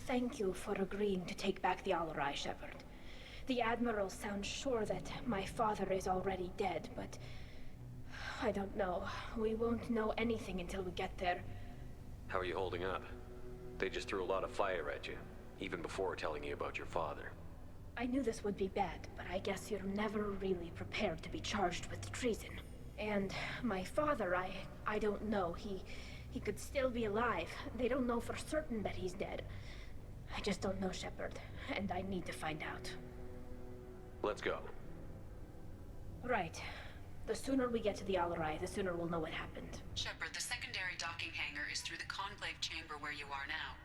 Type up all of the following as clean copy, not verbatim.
Thank you for agreeing to take back the Alarei, Shepard. The Admirals sound sure that my father is already dead, but... I don't know. We won't know anything until we get there. How are you holding up? They just threw a lot of fire at you, even before telling you about your father. I knew this would be bad, but I guess you're never really prepared to be charged with treason. And my father, I don't know. He could still be alive. They don't know for certain that he's dead. I just don't know, Shepard, and I need to find out. Let's go. Right. The sooner we get to the Alarei, the sooner we'll know what happened. Shepard, the secondary docking hangar is through the conclave chamber where you are now.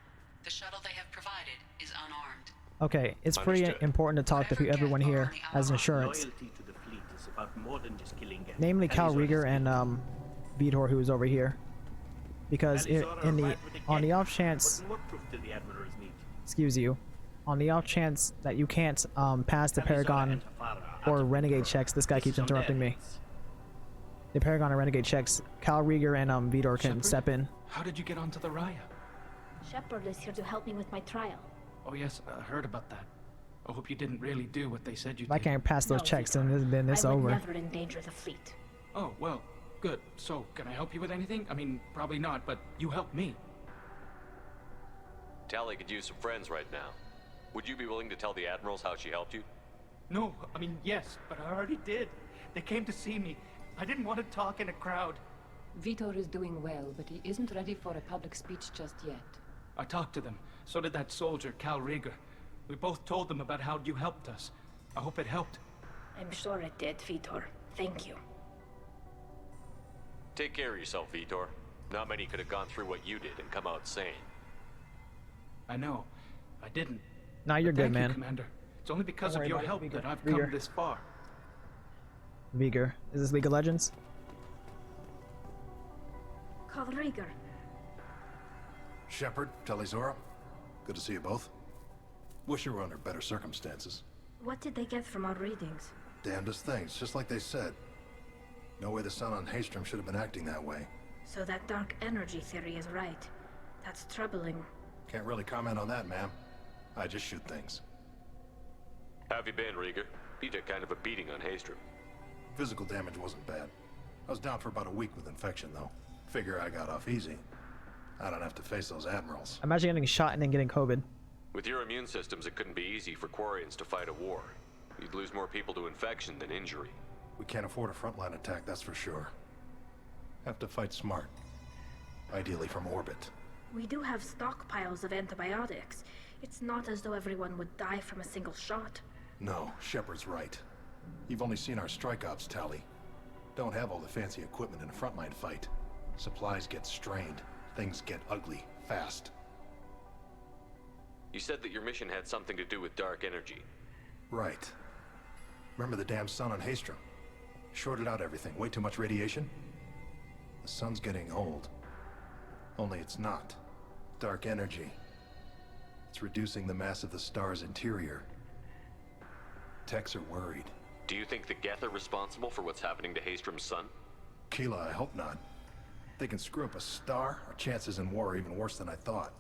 The shuttle they have provided is unarmed. Okay, it's pretty important to talk to everyone here as insurance. Namely Cal Rieger and Vitor, who's over here. Because on the off chance, excuse you, on the off chance that you can't pass the Paragon or Renegade checks, this guy keeps interrupting me. The Paragon and Renegade checks, Cal Rieger and Vitor can step in. How did you get onto the Raya? Shepard is here to help me with my trial. Oh yes, I heard about that. I hope you didn't really do what they said you did. If I can't pass those checks, then it's over. I would never endanger the fleet. Oh, well, good. So, can I help you with anything? I mean, probably not, but you helped me. Tali could use some friends right now. Would you be willing to tell the Admirals how she helped you? No, I mean, yes, but I already did. They came to see me. I didn't want to talk in a crowd. Vitor is doing well, but he isn't ready for a public speech just yet. I talked to them. So did that soldier, Cal Rieger. We both told them about how you helped us. I hope it helped. I'm sure it did, Vitor. Thank you. Take care of yourself, Vitor. Not many could have gone through what you did and come out sane. I know. I didn't. Nah, you're good, man. You, Commander. It's only because of your help that I've come this far. Rieger. Is this League of Legends? Cal Rieger. Shepard, Talizora. Good to see you both. Wish you were under better circumstances. What did they get from our readings? Damnedest things, just like they said. No way the sun on Haystrom should have been acting that way. So that dark energy theory is right. That's troubling. Can't really comment on that, ma'am. I just shoot things. How have you been, Rieger? You took kind of a beating on Haystrom. Physical damage wasn't bad. I was down for about a week with infection, though. Figure I got off easy. I don't have to face those Admirals. Imagine getting shot and then getting COVID. With your immune systems, it couldn't be easy for Quarians to fight a war. You'd lose more people to infection than injury. We can't afford a frontline attack, that's for sure. Have to fight smart. Ideally from orbit. We do have stockpiles of antibiotics. It's not as though everyone would die from a single shot. No, Shepard's right. You've only seen our strike ops, Tali. Don't have all the fancy equipment in a frontline fight. Supplies get strained. Things get ugly, fast. You said that your mission had something to do with dark energy. Right. Remember the damn sun on Haystrom? Shorted out everything. Way too much radiation? The sun's getting old. Only it's not. Dark energy. It's reducing the mass of the star's interior. Techs are worried. Do you think the Geth are responsible for what's happening to Haystrom's sun? Keela, I hope not. They can screw up a star, our chances in war are even worse than I thought.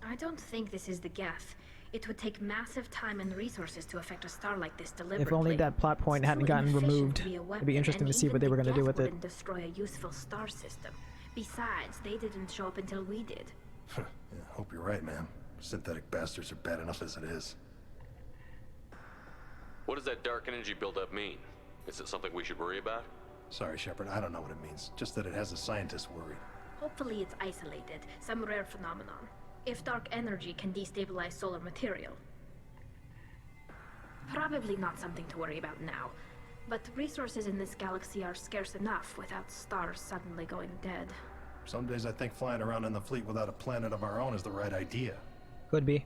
I don't think this is the Geth. It would take massive time and resources to affect a star like this deliberately. If only that plot point hadn't gotten removed. It'd be interesting to see what they were going to do with it. Wouldn't destroy a useful star system. Besides, they didn't show up until we did. Yeah, hope you're right, man. Synthetic bastards are bad enough as it is. What does that dark energy buildup mean? Is it something we should worry about? Sorry, Shepard, I don't know what it means. Just that it has the scientists worried. Hopefully it's isolated, some rare phenomenon. If dark energy can destabilize solar material. Probably not something to worry about now. But resources in this galaxy are scarce enough without stars suddenly going dead. Some days I think flying around in the fleet without a planet of our own is the right idea. Could be.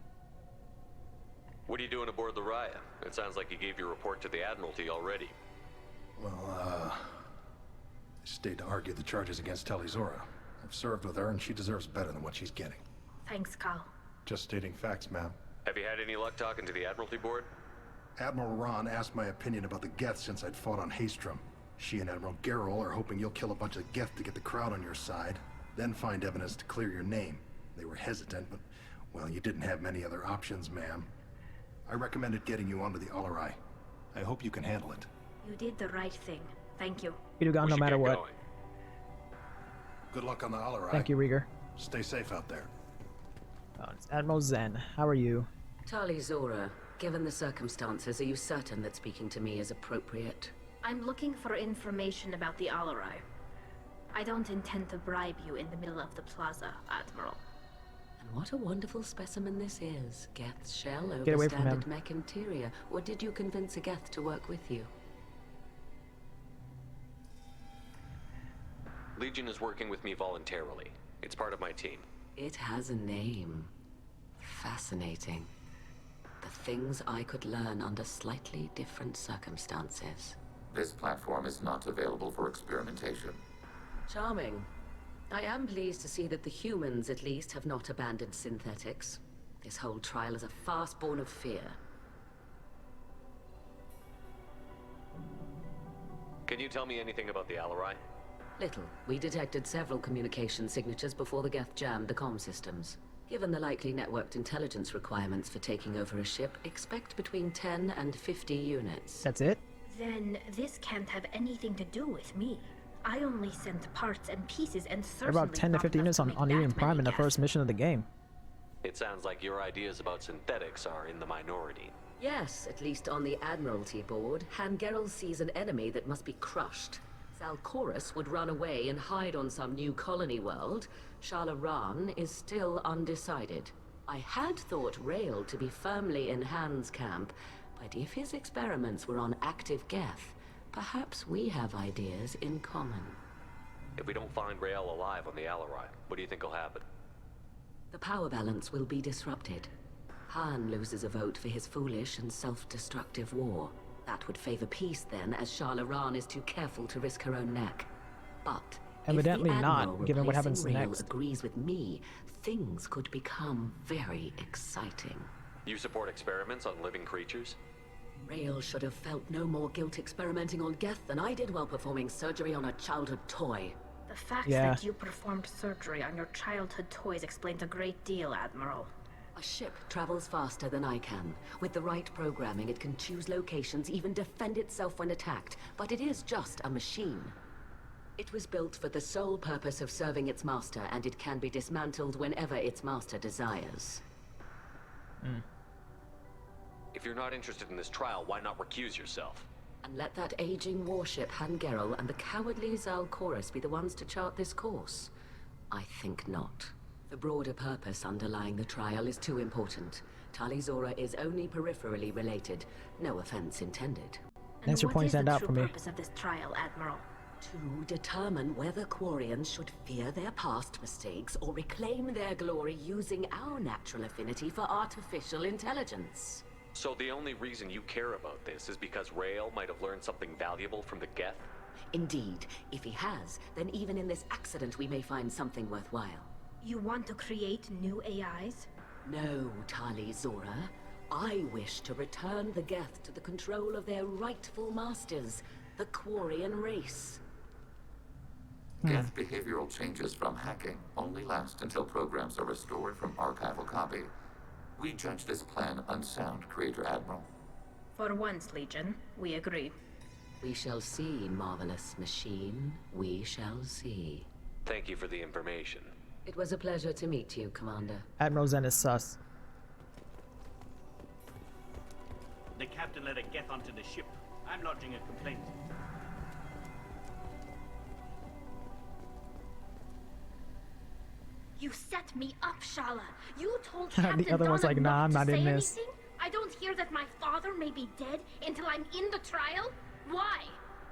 What are you doing aboard the Raya? It sounds like you gave your report to the Admiralty already. Well, I stayed to argue the charges against Talizora. I've served with her and she deserves better than what she's getting. Thanks, Cal. Just stating facts, ma'am. Have you had any luck talking to the Admiralty board? Admiral Ron asked my opinion about the Geth since I'd fought on Haystrom. She and Admiral Garrel are hoping you'll kill a bunch of Geth to get the crowd on your side, then find evidence to clear your name. They were hesitant, but Well, you didn't have many other options, ma'am. I recommended getting you onto the Alarei. I hope you can handle it. You did the right thing. Thank you. You'd have gone no matter what. Going. Good luck on the Alarei. Thank you, Rieger. Stay safe out there. It's Admiral Zen. How are you? Tali Zora, given the circumstances, are you certain that speaking to me is appropriate? I'm looking for information about the Alarei. I don't intend to bribe you in the middle of the plaza, Admiral. And what a wonderful specimen this is. Geth's shell Get away over from him. standard mech interior. Or did you convince a Geth to work with you? Legion is working with me voluntarily. It's part of my team. It has a name. Fascinating. The things I could learn under slightly different circumstances. This platform is not available for experimentation. Charming. I am pleased to see that the humans, at least, have not abandoned synthetics. This whole trial is a farce born of fear. Can you tell me anything about the Alarei? Little. We detected several communication signatures before the Geth jammed the comm systems. Given the likely networked intelligence requirements for taking over a ship, expect between 10 and 50 units. That's it? Then this can't have anything to do with me. I only sent parts and pieces and There certainly are about 10 to not 50 enough units to on make Iridium that Prime many in the Geth. first mission of the game. It sounds like your ideas about synthetics are in the minority. Yes, at least on the Admiralty board, Hangerel sees an enemy that must be crushed. Zalcorus would run away and hide on some new colony world. Shalaran is still undecided. I had thought Rael to be firmly in Han's camp, but if his experiments were on active Geth, perhaps we have ideas in common. If we don't find Rael alive on the Alarei, what do you think will happen? The power balance will be disrupted. Han loses a vote for his foolish and self-destructive war. That would favor peace then, as Shalaran is too careful to risk her own neck. But Evidently if the not, Admiral given what happens replacing Rael next. agrees with me, things could become very exciting. You support experiments on living creatures? Rael should have felt no more guilt experimenting on Geth than I did while performing surgery on a childhood toy. The fact Yeah. that you performed surgery on your childhood toys explains a great deal, Admiral. A ship travels faster than I can. With the right programming, it can choose locations, even defend itself when attacked. But it is just a machine. It was built for the sole purpose of serving its master, and it can be dismantled whenever its master desires. If you're not interested in this trial, why not recuse yourself? And let that aging warship Hangerel and the cowardly Zalcorus be the ones to chart this course? I think not. The broader purpose underlying the trial is too important. Tali Zora is only peripherally related. No offense intended. Thanks for What pointing is the that out true for me. purpose of this trial, Admiral? To determine whether Quarians should fear their past mistakes or reclaim their glory using our natural affinity for artificial intelligence. So the only reason you care about this is because Rael might have learned something valuable from the Geth? Indeed, if he has, then even in this accident we may find something worthwhile. You want to create new AIs? No, Tali Zora. I wish to return the Geth to the control of their rightful masters, the Quarian race. Geth behavioral changes from hacking only last until programs are restored from archival copy. We judge this plan unsound, Creator Admiral. For once, Legion, we agree. We shall see, marvelous machine. We shall see. Thank you for the information. It was a pleasure to meet you, Commander. Admiral Zen is sus. The captain let a Geth onto the ship. I'm lodging a complaint. You set me up, Shala. You told The Captain other one's Donovan like, nah, I'm not not to in say this. anything? I don't hear that my father may be dead until I'm in the trial? Why?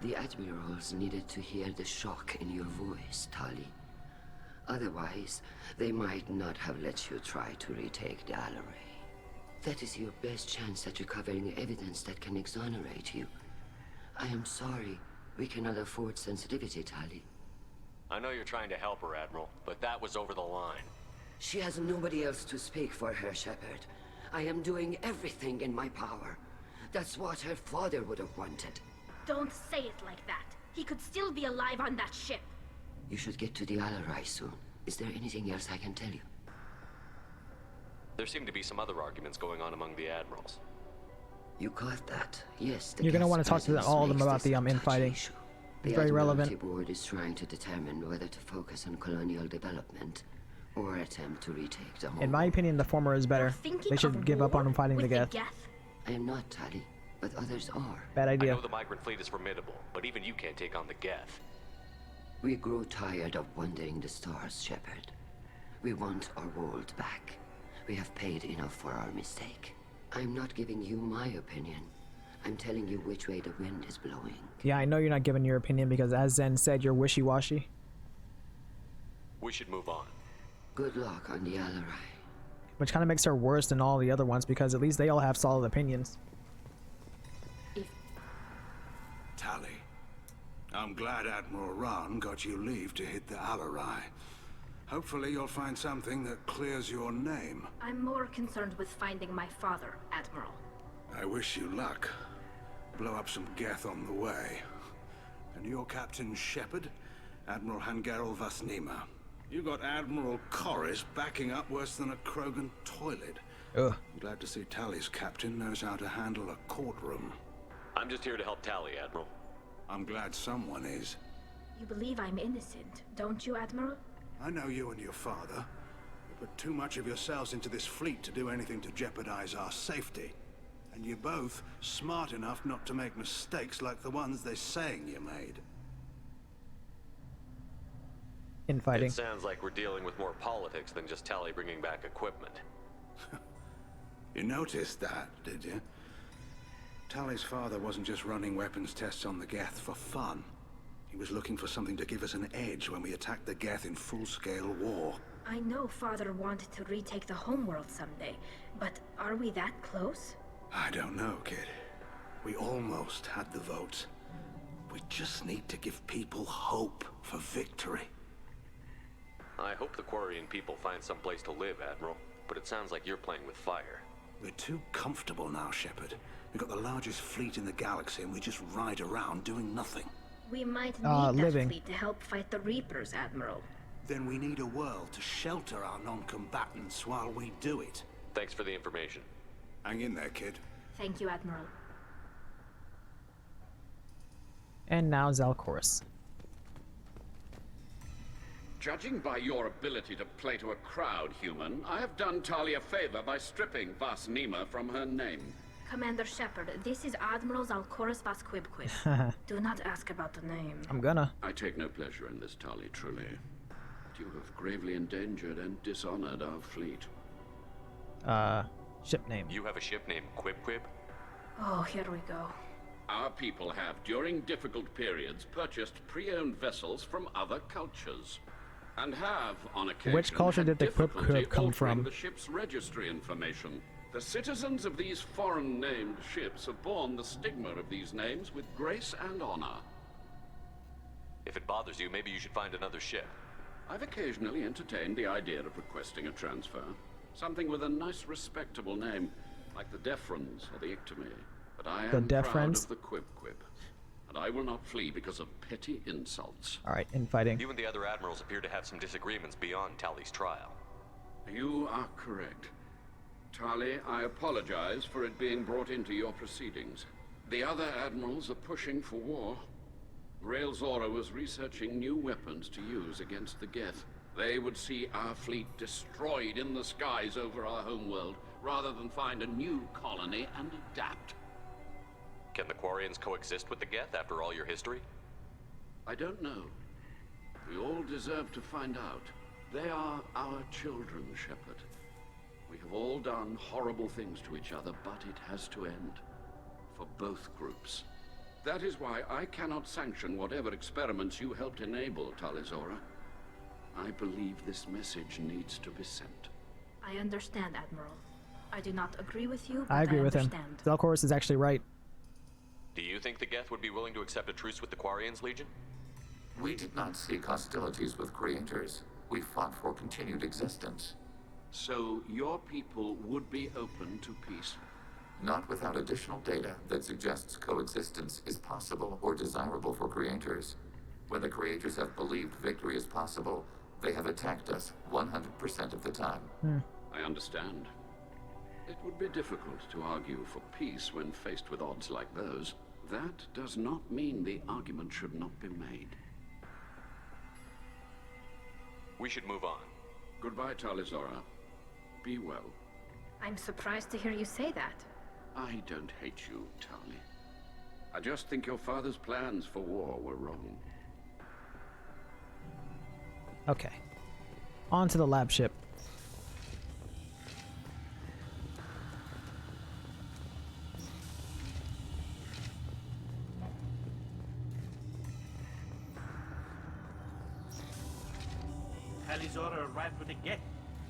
The Admirals needed to hear the shock in your voice, Tali. Otherwise, they might not have let you try to retake the Alarei. That is your best chance at recovering evidence that can exonerate you. I am sorry. We cannot afford sensitivity, Tali. I know you're trying to help her, Admiral, but that was over the line. She has nobody else to speak for her, Shepard. I am doing everything in my power. That's what her father would have wanted. Don't say it like that. He could still be alive on that ship. You should get to the Alarei soon. Is there anything else I can tell you? There seem to be some other arguments going on among the Admirals. You caught that? Yes, the You're gonna gas want to talk to presence all of them makes about this the a touchy infighting. issue. It's The very Admiralty relevant. Board is trying to determine whether to focus on colonial development or attempt to retake the home. In my opinion, the former is better. They should give up on fighting the Geth. I am not, Tali, but others are. Bad I idea. know the migrant fleet is formidable, but even you can't take on the Geth. We grow tired of wandering the stars, Shepard. We want our world back. We have paid enough for our mistake. I'm not giving you my opinion. I'm telling you which way the wind is blowing. Yeah, I know you're not giving your opinion because, as Zen said, you're wishy-washy. We should move on. Good luck on the Alarei. Which kind of makes her worse than all the other ones because at least they all have solid opinions. Tali, I'm glad Admiral Rahn got you leave to hit the Alarei. Hopefully you'll find something that clears your name. I'm more concerned with finding my father, Admiral. I wish you luck. Blow up some Geth on the way. And your Captain Shepard, Admiral Hangerel Vasnima. You got Admiral Corris backing up worse than a Krogan toilet. Ugh. I'm glad to see Tali's captain knows how to handle a courtroom. I'm just here to help Tali, Admiral. I'm glad someone is. You believe I'm innocent, don't you, Admiral? I know you and your father. You put too much of yourselves into this fleet to do anything to jeopardize our safety. And you're both smart enough not to make mistakes like the ones they're saying you made. Infighting. It sounds like we're dealing with more politics than just Tali bringing back equipment. You noticed that, did you? Tali's father wasn't just running weapons tests on the Geth for fun. He was looking for something to give us an edge when we attacked the Geth in full-scale war. I know Father wanted to retake the homeworld someday, but are we that close? I don't know, kid. We almost had the votes. We just need to give people hope for victory. I hope the Quarian people find some place to live, Admiral, but it sounds like you're playing with fire. We're too comfortable now, Shepard. We've got the largest fleet in the galaxy and we just ride around doing nothing. We might need that living. fleet to help fight the Reapers, Admiral. Then we need a world to shelter our non-combatants while we do it. Thanks for the information. Hang in there, kid. Thank you, Admiral. And now Zalcorus. Judging by your ability to play to a crowd, human, I have done Tali a favor by stripping Vasnima from her name. Commander Shepard, this is Admiral Zalcorus Vasquibquib. Do not ask about the name. I'm gonna. I take no pleasure in this, Tali, truly. But you have gravely endangered and dishonored our fleet. Ship name. You have a ship named Quib? Oh, here we go. Our people have, during difficult periods, purchased pre-owned vessels from other cultures. And have, on occasion, Which culture had did the difficulty Quib come altering from? the ship's registry information. The citizens of these foreign-named ships have borne the stigma of these names with grace and honor. If it bothers you, maybe you should find another ship. I've occasionally entertained the idea of requesting a transfer. Something with a nice, respectable name, like the Defrons or the Ictomy. But I am proud of the Quib, and I will not flee because of petty insults. Alright, infighting. You and the other admirals appear to have some disagreements beyond Tali's trial. You are correct. Tali, I apologize for it being brought into your proceedings. The other admirals are pushing for war. Rael Zora was researching new weapons to use against the Geth. They would see our fleet destroyed in the skies over our homeworld, rather than find a new colony and adapt. Can the Quarians coexist with the Geth after all your history? I don't know. We all deserve to find out. They are our children, Shepard. We have all done horrible things to each other, but it has to end. For both groups. That is why I cannot sanction whatever experiments you helped enable, Tali Zora. I believe this message needs to be sent. I understand, Admiral. I do not agree with you, but I agree with him. understand. Zalcorus is actually right. Do you think the Geth would be willing to accept a truce with the Quarians, Legion? We did not seek hostilities with creators. We fought for continued existence. So your people would be open to peace? Not without additional data that suggests coexistence is possible or desirable for creators. When the creators have believed victory is possible, they have attacked us 100% of the time. I understand. It would be difficult to argue for peace when faced with odds like those. That does not mean the argument should not be made. We should move on. Goodbye, Talizora. Be well. I'm surprised to hear you say that. I don't hate you, Tali. I just think your father's plans for war were wrong. Okay. On to the lab ship. Talizora arrived with a Geth.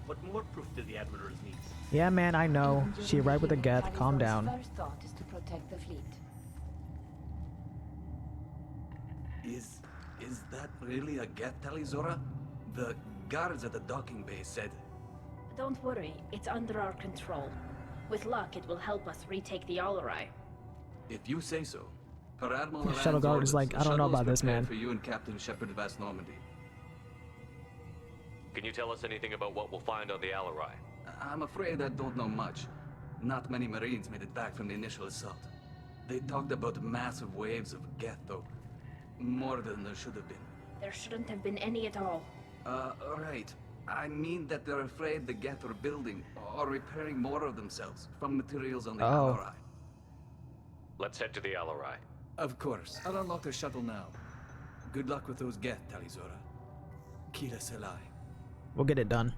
What more proof do the Admirals need? Yeah, man, I know. She arrived with a Geth. Calm down. First thought is to protect the fleet. Is that really a Geth, Talizora? The guards at the docking bay said... Don't worry, it's under our control. With luck, it will help us retake the Alarei. If you say so. Per Admiral The shuttle guard is like, I don't know about this, man. For you and Captain Shepard Vast Normandy. Can you tell us anything about what we'll find on the Alarei? I'm afraid I don't know much. Not many Marines made it back from the initial assault. They talked about massive waves of Geth, though. More than there should have been. There shouldn't have been any at all. Right. I mean that they're afraid the Geth are building or repairing more of themselves from materials on the Alarei. Let's head to the Alarei. Of course. I'll unlock the shuttle now. Good luck with those Geth, Talizora. Kira Selai. We'll get it done.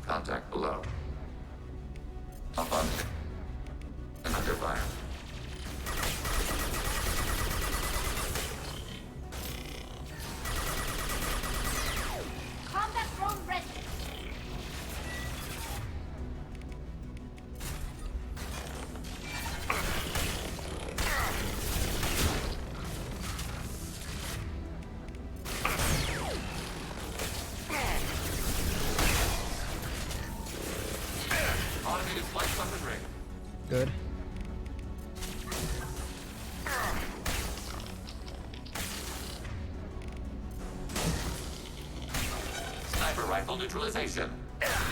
Contact below. Up on and under fire. Combat drone ready. Automated flight weapon ring. Good. Sniper rifle neutralization.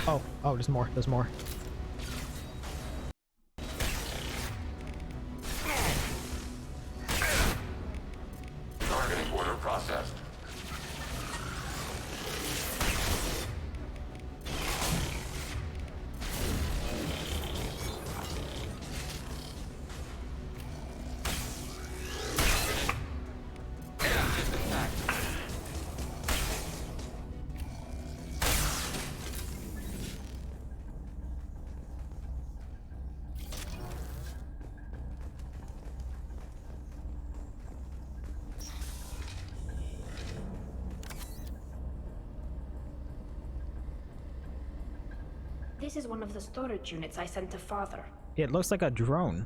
Oh, there's more. There's more. Targeting order processed. This is one of the storage units I sent to Father. It looks like a drone.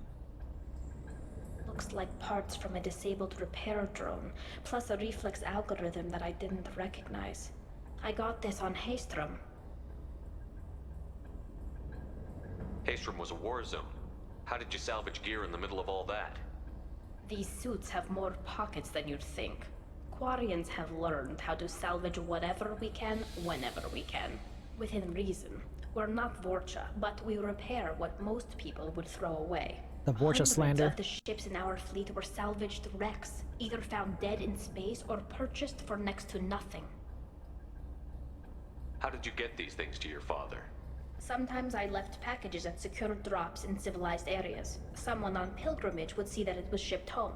Looks like parts from a disabled repair drone, plus a reflex algorithm that I didn't recognize. I got this on Haestrom. Haestrom was a war zone. How did you salvage gear in the middle of all that? These suits have more pockets than you'd think. Quarians have learned how to salvage whatever we can, whenever we can. Within reason. We're not Vorcha, but we repair what most people would throw away. The Vorcha slander. Hundreds of the ships in our fleet were salvaged wrecks, either found dead in space or purchased for next to nothing. How did you get these things to your father? Sometimes I left packages at secure drops in civilized areas. Someone on pilgrimage would see that it was shipped home.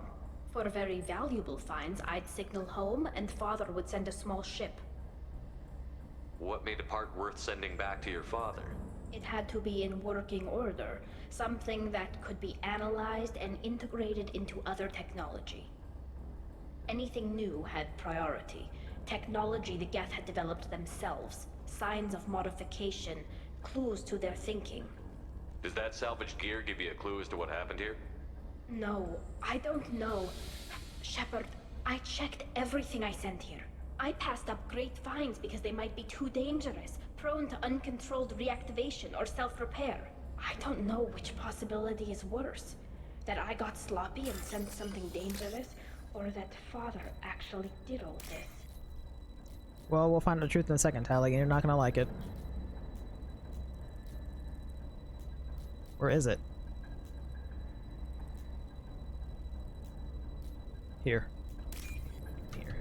For very valuable finds, I'd signal home, and Father would send a small ship. What made a part worth sending back to your father? It had to be in working order, something that could be analyzed and integrated into other technology. Anything new had priority. Technology the Geth had developed themselves, signs of modification, clues to their thinking. Does that salvaged gear give you a clue as to what happened here? No, I don't know. Shepard, I checked everything I sent here. I passed up great finds because they might be too dangerous, prone to uncontrolled reactivation or self-repair. I don't know which possibility is worse. That I got sloppy and sent something dangerous, or that Father actually did all this. Well, we'll find the truth in a second, Tali, and you're not gonna like it. Or is it? Here. Here.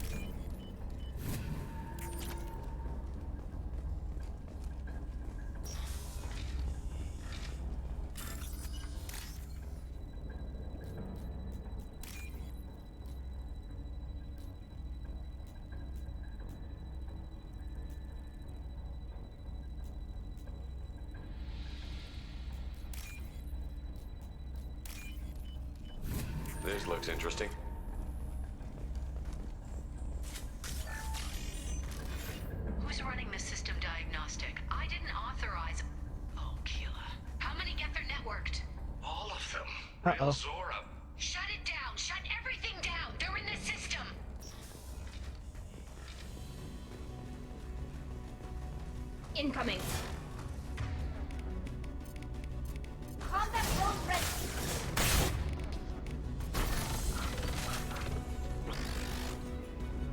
This looks interesting. Who's running the system diagnostic? I didn't authorize... Oh, Keela. How many get their networked? All of them. Uh-oh. Real Zora. Shut it down! Shut everything down! They're in the system! Incoming. Combat drone ready.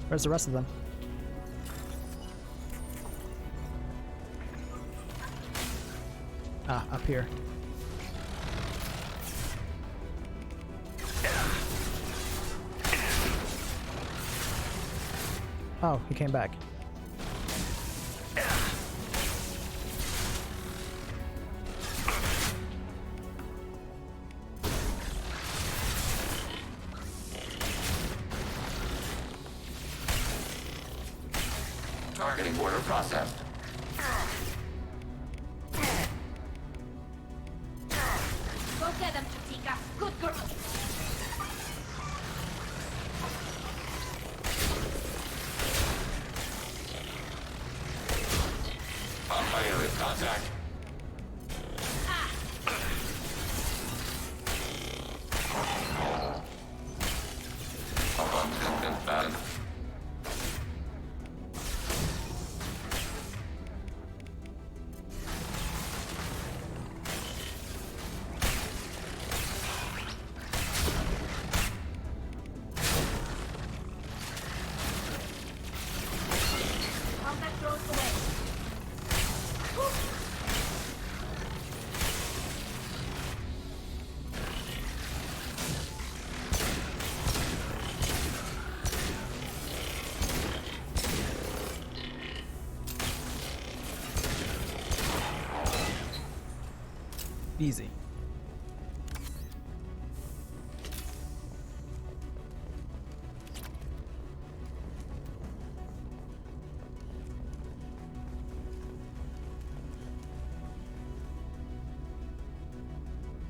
Where's the rest of them? Ah, up here. Oh, he came back. Targeting order processed. Go get them, Chatika. Good girl. Fire with contact. Bad. Combat drones away. Easy.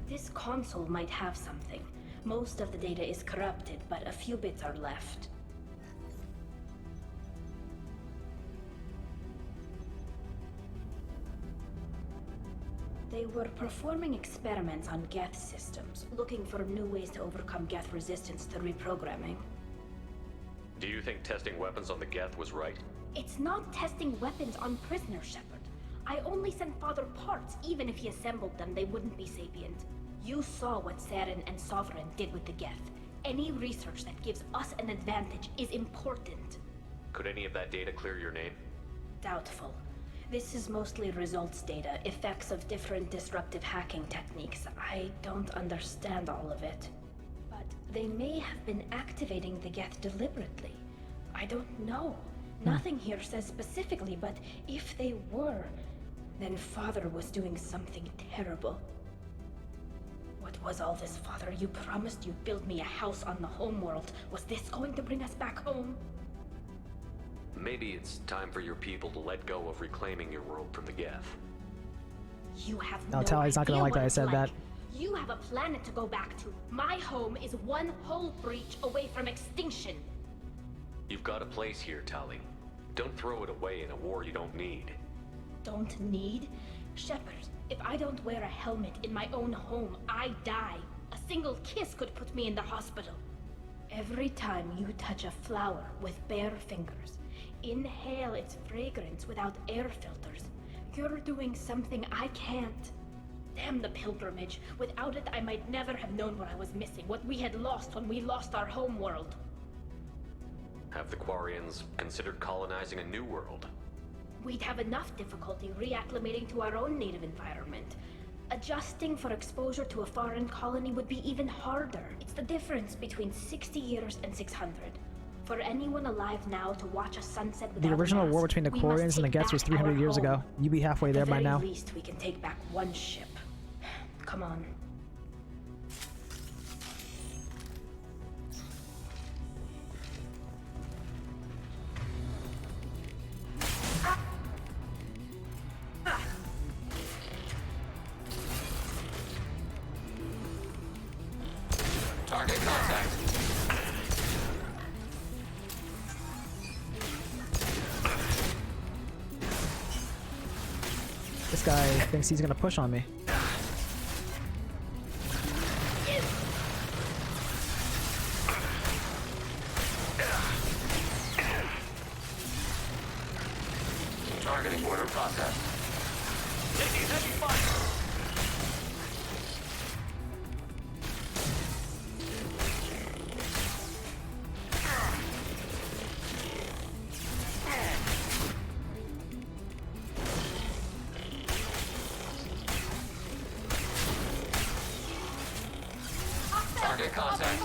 This console might have something. Most of the data is corrupted, but a few bits are left. They were performing experiments on Geth systems, looking for new ways to overcome Geth resistance to reprogramming. Do you think testing weapons on the Geth was right? It's not testing weapons on prisoners, Shepard. I only sent Father parts. Even if he assembled them, they wouldn't be sapient. You saw what Saren and Sovereign did with the Geth. Any research that gives us an advantage is important. Could any of that data clear your name? Doubtful. This is mostly results data, effects of different disruptive hacking techniques. I don't understand all of it. But they may have been activating the Geth deliberately. I don't know. Nothing here says specifically, but if they were, then Father was doing something terrible. What was all this, Father? You promised you'd build me a house on the homeworld. Was this going to bring us back home? Maybe it's time for your people to let go of reclaiming your world from the Geth. You have No, no Tali's not gonna idea like what that I it's said that. You have a planet to go back to. My home is one hull breach away from extinction. You've got a place here, Tali. Don't throw it away in a war you don't need. Don't need? Shepard, if I don't wear a helmet in my own home, I die. A single kiss could put me in the hospital. Every time you touch a flower with bare fingers, inhale its fragrance without air filters. You're doing something I can't. Damn the pilgrimage. Without it, I might never have known what I was missing, what we had lost when we lost our home world. Have the Quarians considered colonizing a new world? We'd have enough difficulty reacclimating to our own native environment. Adjusting for exposure to a foreign colony would be even harder. It's the difference between 60 years and 600. For anyone alive now to watch a sunset without The original war between the Quarians and the Geths was 300 years ago. You'd be halfway there by now. At the very least, we can take back one ship. Come on. Target contact. This guy thinks he's gonna push on me. Targeting order process. Taking heavy fire. Target contact.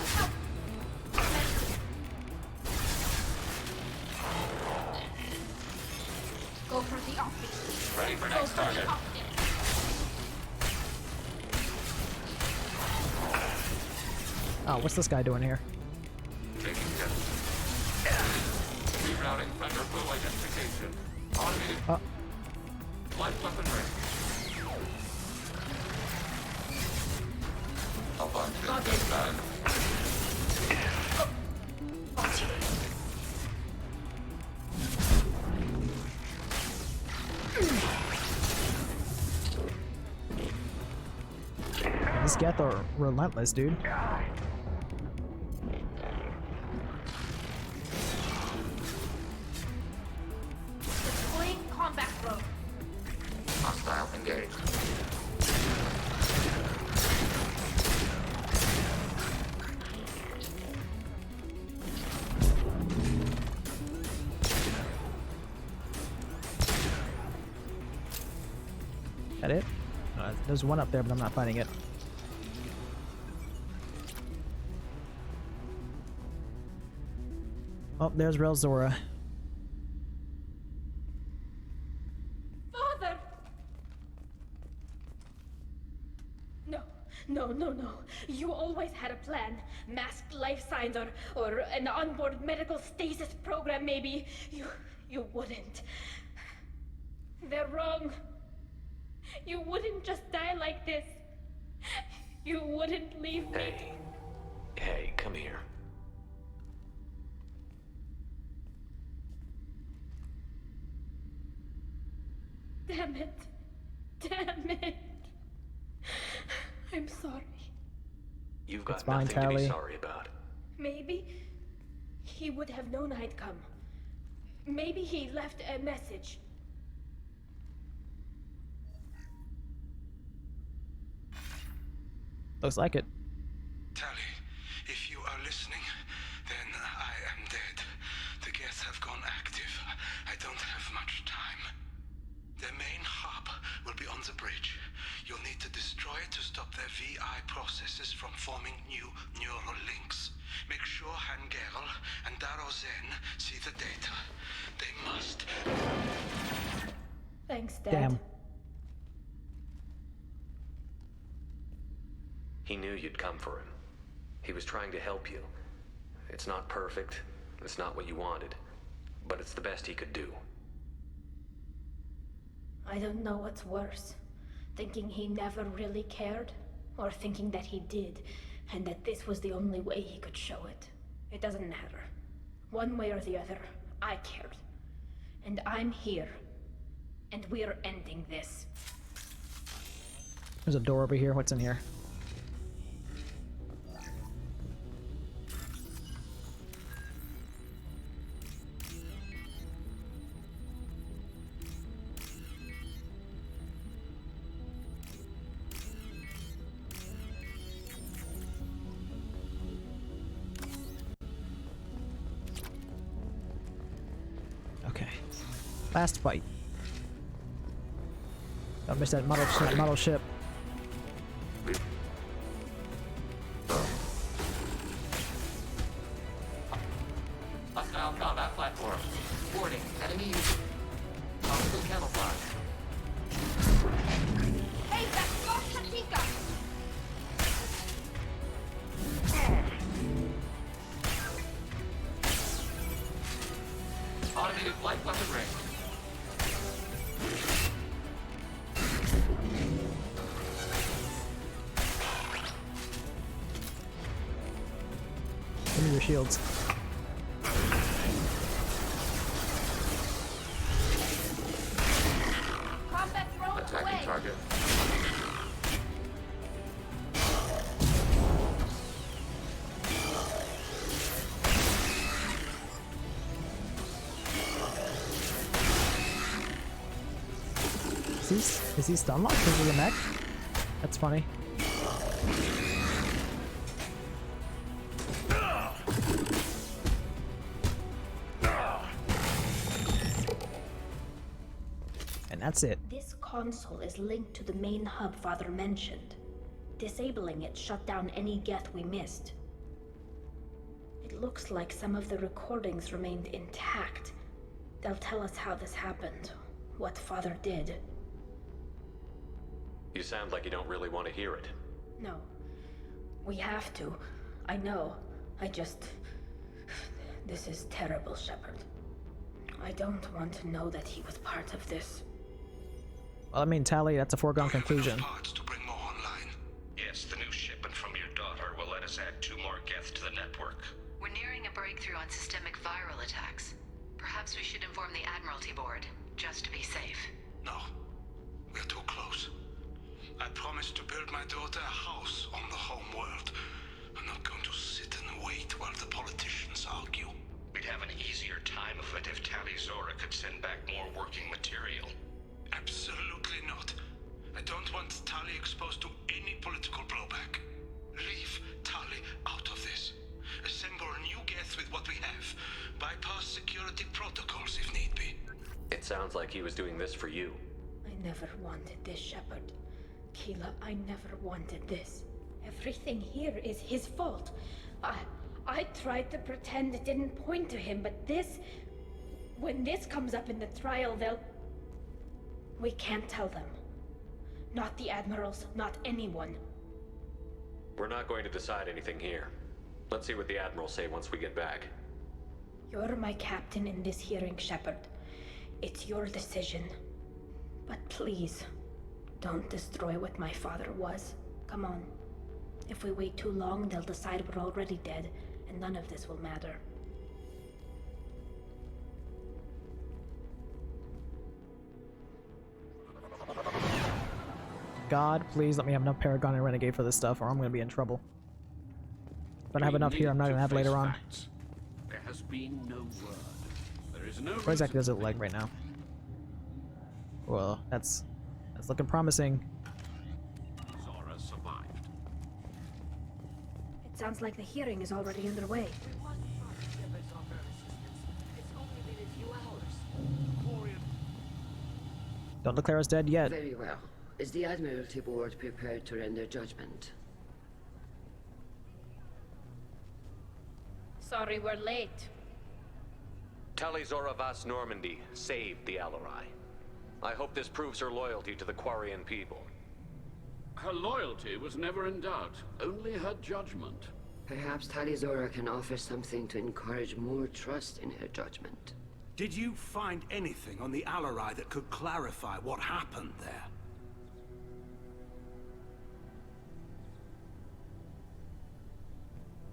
Go for the office. Ready for next target. Oh, what's this guy doing here? Taking hits. Rerouting vendor full identification. Automated. Light weapon range. A bunch is done. These Geth are relentless, dude. Deploying combat drone. Hostile engaged. That it? There's one up there, but I'm not finding it. Oh, there's Relzora. Father! No, no, no, no. You always had a plan. Masked life signs or an onboard medical stasis program, maybe. You wouldn't. They're wrong. You wouldn't just die like this. You wouldn't leave me. Hey, come here. Damn it. Damn it. I'm sorry. You've got fine, nothing to Tali. be sorry about. Maybe he would have known I'd come. Maybe he left a message. Looks like it. Tali, if you are listening, then I am dead. The Geth have gone active. I don't have much time. Their main hub will be on the bridge. You'll need to destroy it to stop their VI processes from forming new neural links. Make sure Hangerl and Darozen see the data. They must. Thanks, Dad. Damn. He knew you'd come for him. He was trying to help you. It's not perfect. It's not what you wanted. But it's the best he could do. I don't know what's worse. Thinking he never really cared, or thinking that he did, and that this was the only way he could show it. It doesn't matter. One way or the other, I cared. And I'm here. And we're ending this. There's a door over here. What's in here? Last fight. Don't miss that model ship. Hostile combat platform. Warning, enemy use optical camouflage. Hey, that's Costa Chica! Automated light weapon range. Give me your shields. Combat drone Attacking away! target. Is he stun locked because of the mech? That's funny. And that's it. This console is linked to the main hub Father mentioned. Disabling it shut down any Geth we missed. It looks like some of the recordings remained intact. They'll tell us how this happened, what Father did. You sound like you don't really want to hear it. No. We have to. I know. This is terrible, Shepard. I don't want to know that he was part of this. Well, I mean, Tali, that's a foregone conclusion. Yes, the new shipment from your daughter will let us add 2 more Geth to the network. We're nearing a breakthrough on systemic viral attacks. Perhaps we should inform the Admiralty Board, just to be safe. No. We're too close. I promised to build my daughter a house on the home world. I'm not going to sit and wait while the politicians argue. We'd have an easier time of it if Tali Zora could send back more working material. Absolutely not. I don't want Tali exposed to any political blowback. Leave Tali out of this. Assemble new Geth with what we have. Bypass security protocols if need be. It sounds like he was doing this for you. I never wanted this, Shepard. Keela, I never wanted this. Everything here is his fault. I tried to pretend it didn't point to him, but this... When this comes up in the trial, they'll... We can't tell them. Not the Admirals, not anyone. We're not going to decide anything here. Let's see what the Admirals say once we get back. You're my captain in this hearing, Shepard. It's your decision. But please, don't destroy what my father was. Come on. If we wait too long, they'll decide we're already dead, and none of this will matter. God, please let me have enough Paragon and Renegade for this stuff, or I'm gonna be in trouble. If I don't have enough here, I'm not gonna have later on. There has been no word. There is no Where exactly does it lag right now? Well, that's looking promising. Zora survived. It sounds like the hearing is already underway. Don't declare us dead yet. Very well. Is the Admiralty Board prepared to render judgment? Sorry we're late. Tali Zora Vas Normandy saved the Alarei. I hope this proves her loyalty to the Quarian people. Her loyalty was never in doubt, only her judgment. Perhaps Tali Zora can offer something to encourage more trust in her judgment. Did you find anything on the Alarei that could clarify what happened there?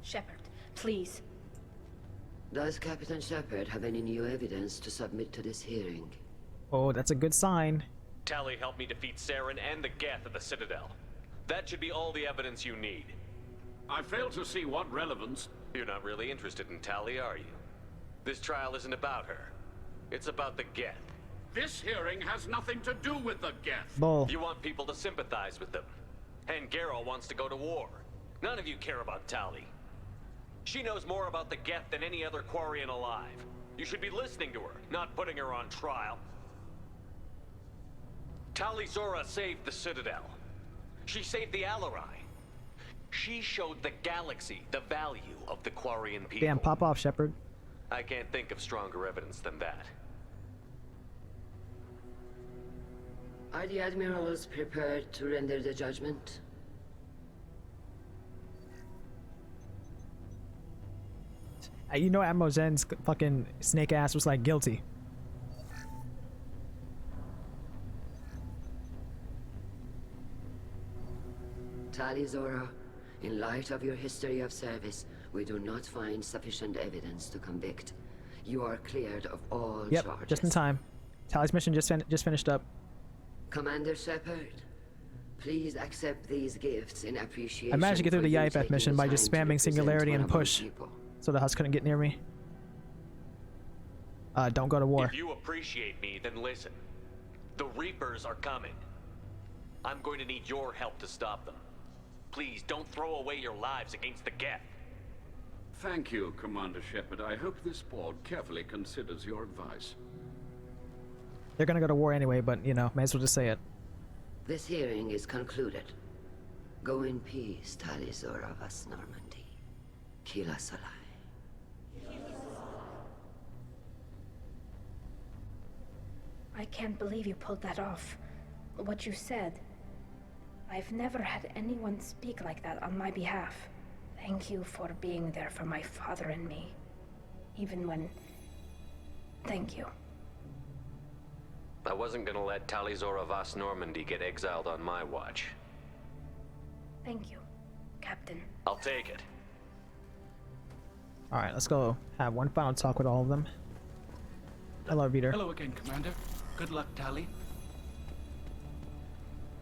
Shepard, please. Does Captain Shepard have any new evidence to submit to this hearing? Oh, that's a good sign. Tali helped me defeat Saren and the Geth at the Citadel. That should be all the evidence you need. I fail to see what relevance... You're not really interested in Tali, are you? This trial isn't about her. It's about the Geth. This hearing has nothing to do with the Geth. Bull. You want people to sympathize with them. And Geralt wants to go to war. None of you care about Tali. She knows more about the Geth than any other Quarian alive. You should be listening to her, not putting her on trial. Tali Zora saved the Citadel. She saved the Alarei. She showed the galaxy the value of the Quarian people. Damn, pop off, Shepard. I can't think of stronger evidence than that. Are the Admirals prepared to render the judgment? You know Admiral Zen's fucking snake ass was like guilty. Tali Zora, in light of your history of service, we do not find sufficient evidence to convict. You are cleared of all charges. Just in time. Tali's mission just finished up. Commander Shepard, please accept these gifts in appreciation. I managed to get through for the you YFF mission taking by the just time to spamming represent singularity one and of our push, people. so the Husk couldn't get near me. Don't go to war. If you appreciate me, then listen. The Reapers are coming. I'm going to need your help to stop them. Please, don't throw away your lives against the Geth. Thank you, Commander Shepard. I hope this board carefully considers your advice. They're gonna go to war anyway, but, you know, may as well just say it. This hearing is concluded. Go in peace, Tali Zora Vas Normandy. Kila Salai. I can't believe you pulled that off. What you said. I've never had anyone speak like that on my behalf. Thank you for being there for my father and me. Even when... Thank you. I wasn't gonna let Tali Zora Vas Normandy get exiled on my watch. Thank you, Captain. I'll take it. Alright, let's go have one final talk with all of them. Hello, Peter. Hello again, Commander. Good luck, Tali.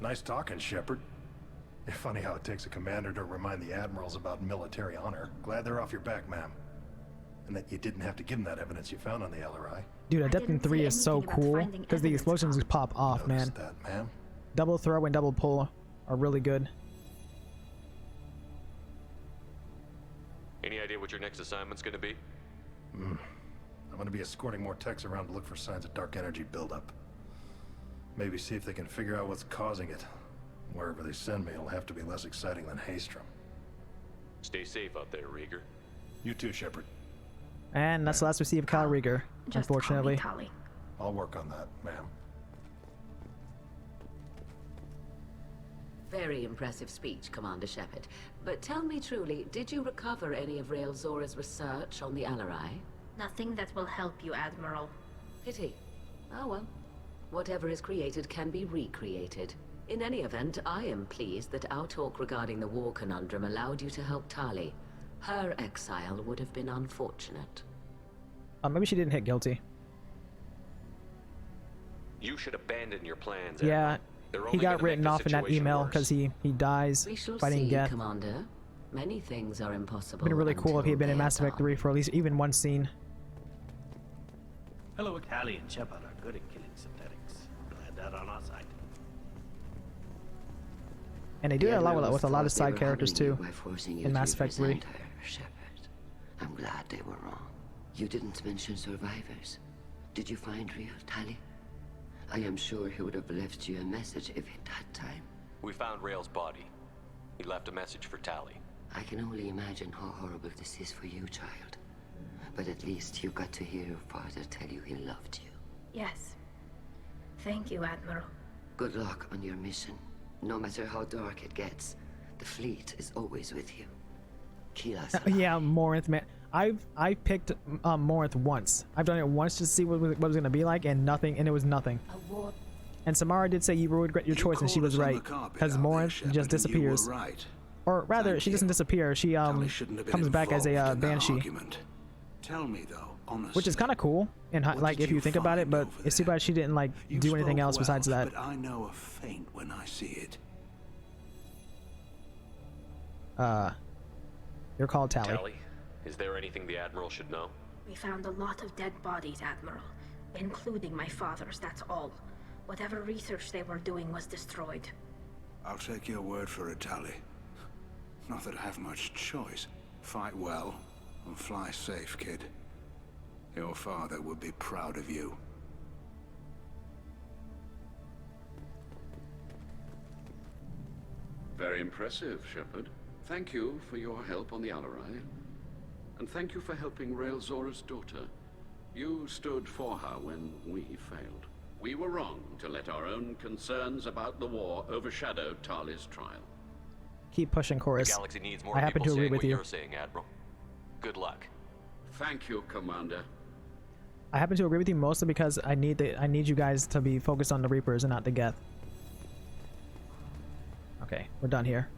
Nice talking, Shepard. It's funny how it takes a commander to remind the Admirals about military honor. Glad they're off your back, ma'am. And that you didn't have to give them that evidence you found on the Alarei. Dude, Adeptin 3 is so cool, because the explosions pop off, man. That, ma'am. Double throw and double pull are really good. Any idea what your next assignment's gonna be? I'm gonna be escorting more techs around to look for signs of dark energy buildup. Maybe see if they can figure out what's causing it. Wherever they send me, it'll have to be less exciting than Haystrom. Stay safe out there, Rieger. You too, Shepard. And that's the last we see of Kyle Rieger, unfortunately. Call me Tali. I'll work on that, ma'am. Very impressive speech, Commander Shepard. But tell me truly, did you recover any of Rael Zora's research on the Alarei? Nothing that will help you, Admiral. Pity. Oh well. Whatever is created can be recreated. In any event, I am pleased that our talk regarding the war conundrum allowed you to help Tali. Her exile would have been unfortunate. Maybe she didn't hit guilty. You should abandon your plans. Yeah, he got written off in that email because he dies We shall fighting see, Geth. Commander. Many things are impossible. Been really cool if he had been in Mass Effect 3 for at least even one scene. Hello, Tali and Shepard are good at killing synthetics. Glad that on our side. And they do The that a lot Admirals with a lot of thought they side were characters harming you too by forcing you in to Mass Effect 3. represent her, Shepard. I'm glad they were wrong. You didn't mention survivors. Did you find real Tali? I am sure he would have left you a message if he'd had time. We found Rael's body. He left a message for Tali. I can only imagine how horrible this is for you, child. But at least you got to hear your father tell you he loved you. Yes. Thank you, Admiral. Good luck on your mission. No matter how dark it gets, the fleet is always with you. Kila Salai. Yeah, Morinth, man. I picked Morinth once. I've done it once to see what it was gonna be like, and nothing, and it was nothing. And Samara did say you would regret your choice, and she was right, because Morinth just disappears. Or rather, she doesn't disappear. She comes back as a banshee, Tell me though, honestly, which is kind of cool. And like if you think about it, but it's too bad she didn't like do anything else besides that. But I know a feint when I see it. You're called Tali. Tali, is there anything the Admiral should know? We found a lot of dead bodies, Admiral. Including my father's, that's all. Whatever research they were doing was destroyed. I'll take your word for it, Tali. Not that I have much choice. Fight well and fly safe, kid. Your father would be proud of you. Very impressive, Shepard. Thank you for your help on the Alarei. And thank you for helping Raelzora's daughter. You stood for her when we failed. We were wrong to let our own concerns about the war overshadow Tali's trial. Keep pushing, Chorus. The galaxy needs more I happen to people agree saying with what you. you're saying, Admiral. Good luck. Thank you, Commander. I happen to agree with you mostly because I need you guys to be focused on the Reapers and not the Geth. Okay, we're done here.